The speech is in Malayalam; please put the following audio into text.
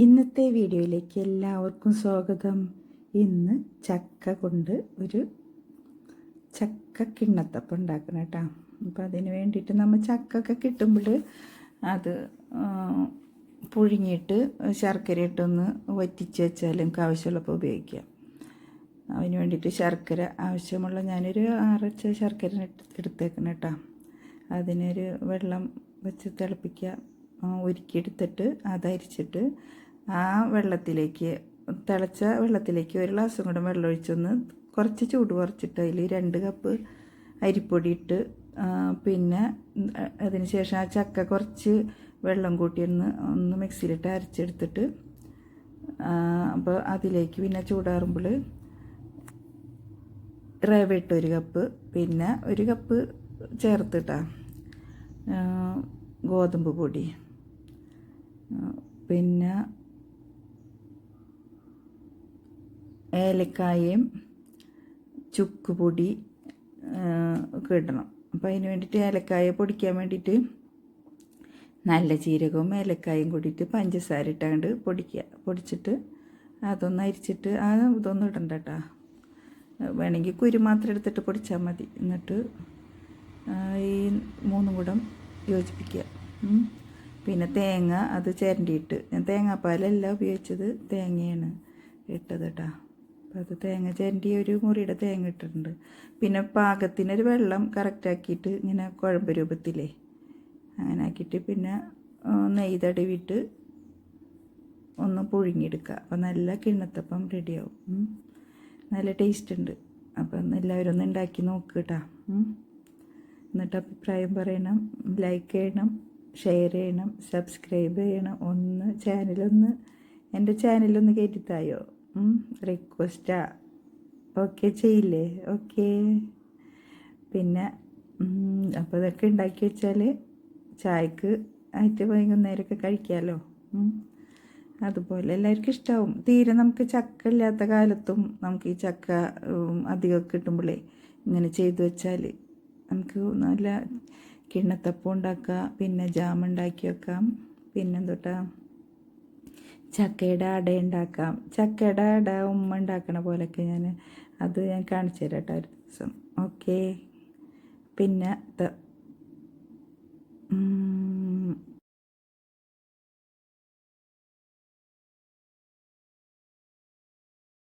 ഇന്നത്തെ വീഡിയോയിലേക്ക് എല്ലാവർക്കും സ്വാഗതം. ഇന്ന് ചക്ക കൊണ്ട് ഒരു ചക്ക കിണ്ണത്തപ്പം ഉണ്ടാക്കണം കേട്ടോ. അപ്പോൾ അതിന് വേണ്ടിയിട്ട് നമ്മൾ ചക്കൊക്കെ കിട്ടുമ്പോൾ അത് പുഴുങ്ങിയിട്ട് ശർക്കര ഇട്ടൊന്ന് വറ്റിച്ച് വെച്ചാൽ നമുക്ക് ആവശ്യമുള്ളപ്പോൾ ഉപയോഗിക്കാം. അതിന് വേണ്ടിയിട്ട് ശർക്കര ആവശ്യമുള്ള ഞാനൊരു 6 ശർക്കര എടുത്തേക്കണം കേട്ടോ. അതിനൊരു വെള്ളം വെച്ച് തിളപ്പിക്കുക, ഉരുക്കിയെടുത്തിട്ട് അതരിച്ചിട്ട് ആ വെള്ളത്തിലേക്ക്, തിളച്ച വെള്ളത്തിലേക്ക് ഒരു ഗ്ലാസ്സും കൂടെ വെള്ളം ഒഴിച്ചൊന്ന് കുറച്ച് ചൂട് കുറച്ചിട്ട് അതിൽ 2 കപ്പ് അരിപ്പൊടി ഇട്ട്, പിന്നെ അതിന് ശേഷം ആ ചക്ക കുറച്ച് വെള്ളം കൂട്ടിയൊന്ന് മിക്സിയിലിട്ട് അരച്ചെടുത്തിട്ട്, അപ്പോൾ അതിലേക്ക് പിന്നെ ചൂടാറുമ്പോൾ റവ ഇട്ട് 1 കപ്പ്, പിന്നെ 1 കപ്പ് ചേർത്തിട്ടാ ഗോതമ്പ് പൊടി, പിന്നെ ഏലക്കായയും ചുക്കുപൊടി ഒക്കെ ഇടണം. അപ്പോൾ അതിന് വേണ്ടിയിട്ട് ഏലക്കായ പൊടിക്കാൻ വേണ്ടിയിട്ട് നല്ല ജീരകവും ഏലക്കായും കൂടിയിട്ട് പഞ്ചസാര ഇട്ടാണ്ട് പൊടിച്ചിട്ട് അതൊന്ന് അരിച്ചിട്ട് ഇതൊന്നും ഇടണ്ട കേട്ടോ. വേണമെങ്കിൽ കുരു മാത്രം എടുത്തിട്ട് പൊടിച്ചാൽ മതി. എന്നിട്ട് ഈ 3 കൂടെ യോജിപ്പിക്കുക. പിന്നെ തേങ്ങ അത് ചിരണ്ടിയിട്ട്, ഞാൻ തേങ്ങാപ്പാലല്ല ഉപയോഗിച്ചത്, തേങ്ങയാണ് ഇട്ടത് കേട്ടോ. അപ്പോൾ അത് തേങ്ങ ചിരണ്ടി ഒരു മുറിയുടെ തേങ്ങ ഇട്ടിട്ടുണ്ട്. പിന്നെ പാകത്തിനൊരു വെള്ളം കറക്റ്റാക്കിയിട്ട് ഇങ്ങനെ കുഴമ്പ് രൂപത്തിലേ അങ്ങനെ ആക്കിയിട്ട് പിന്നെ നെയ്യ് തടവിയിട്ട് ഒന്ന് പുഴുങ്ങിയെടുക്കുക. അപ്പോൾ നല്ല കിണ്ണത്തപ്പം റെഡിയാവും. നല്ല ടേസ്റ്റ് ഉണ്ട്. അപ്പം എല്ലാവരും ഒന്ന് ഉണ്ടാക്കി നോക്കുക കേട്ടോ. എന്നിട്ട് അഭിപ്രായം പറയണം, ലൈക്ക് ചെയ്യണം, ഷെയർ ചെയ്യണം, സബ്സ്ക്രൈബ് ചെയ്യണം. എൻ്റെ ചാനലൊന്ന് കയറ്റിത്തായോ, റിക്വസ്റ്റാ. ഓക്കെ ചെയ്യില്ലേ? ഓക്കെ. പിന്നെ അപ്പോൾ ഇതൊക്കെ ഉണ്ടാക്കി വെച്ചാൽ ചായക്ക് ആയിട്ട് വൈകുന്നേരമൊക്കെ കഴിക്കാമല്ലോ. അതുപോലെ എല്ലാവർക്കും ഇഷ്ടമാവും. തീരെ നമുക്ക് ചക്ക ഇല്ലാത്ത കാലത്തും നമുക്ക് ഈ ചക്ക അധികം കിട്ടുമ്പോഴേ ഇങ്ങനെ ചെയ്തു വെച്ചാൽ നമുക്ക് നല്ല കിണ്ണത്തപ്പം ഉണ്ടാക്കാം, പിന്നെ ജാം ഉണ്ടാക്കി വെക്കാം, പിന്നെന്തൊട്ടാ ചക്കയുടെ അട ഉണ്ടാക്കാം. ചക്കയുടെ അട ഉമ്മ ഉണ്ടാക്കണ പോലെയൊക്കെ ഞാൻ കാണിച്ചു തരാം കേട്ടോ ഒരു ദിവസം. ഓക്കെ. പിന്നെ